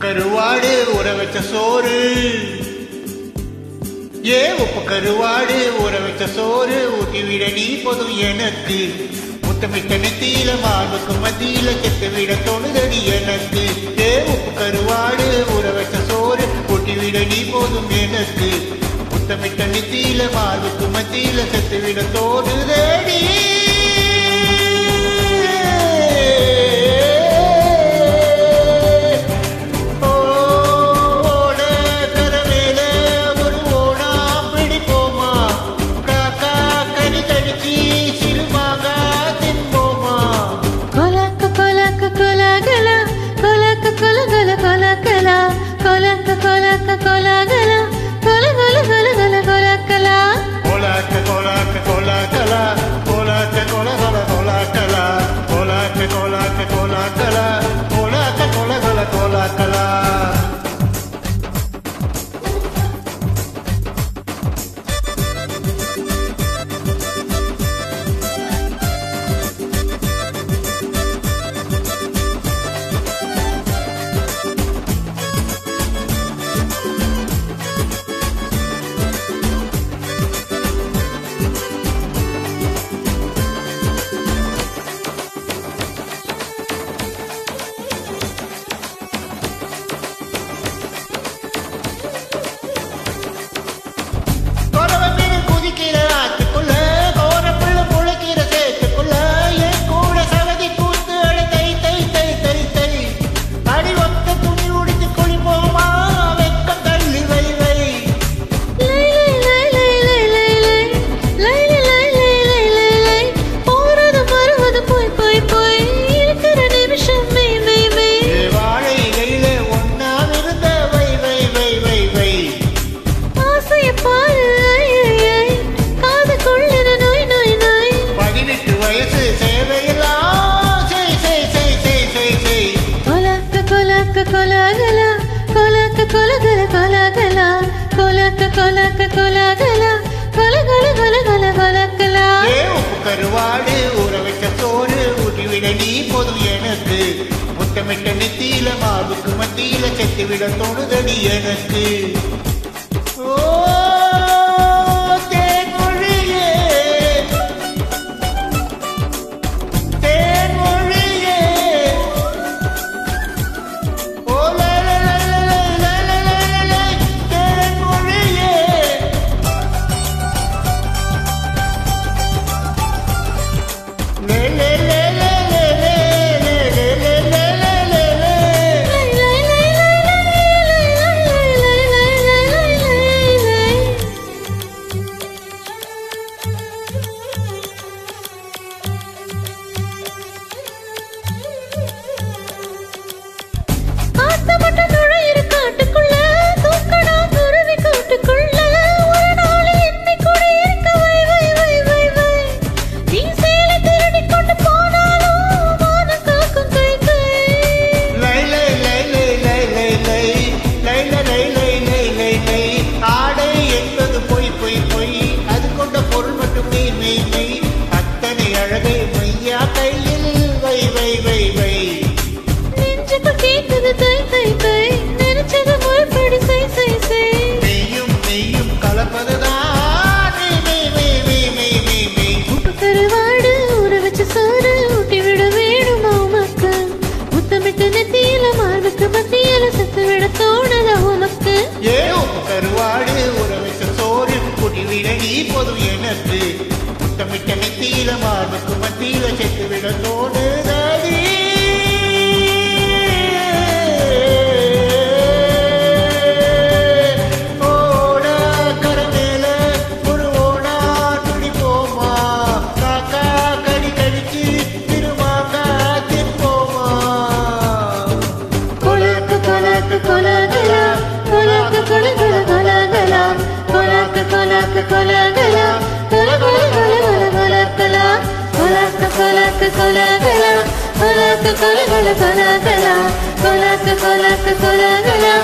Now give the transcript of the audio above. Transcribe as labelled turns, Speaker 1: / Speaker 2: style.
Speaker 1: கருவாடு ஊற வச்ச சோறு ஏ உப்பு கருவாடு ஊற வச்ச சோறு ஊட்டி விட நீ போதும் எனக்கு முத்தமிட்ட நெத்தியில மார்புக்கு மத்தியில செத்து விட தோணுதடி எனக்கு ஏ உப்பு கருவாடு ஊற வச்ச சோறு ஊட்டி விட நீ போதும் எனக்கு முத்தமிட்ட நெத்தியில மார்புக்கு மத்தியில செத்து விட தோணுதடி கருவாடு ஊற வைக்க சோறு ஊட்டி விட நீ போதும் எனக்கு முத்தமிட்ட நெத்தியில மார்புக்கு மத்தியில செத்து விட தோணுதடி எனக்கு கருவாடு ஊற வைக்க சோறு ஊட்டி விட நீ போதும் எனக்கு முத்தமிட்ட நெத்தியில மார்புக்கு மத்தியில செத்து விட தோணுதடி
Speaker 2: கொலக்க கொலகலா கொல கொல கொல கொல கொலக்கலா கொலக்க கொலக்க கொலகலா கொலக்க கொல கொல கொலகலா கொலக்க கொலக்க கொலகலா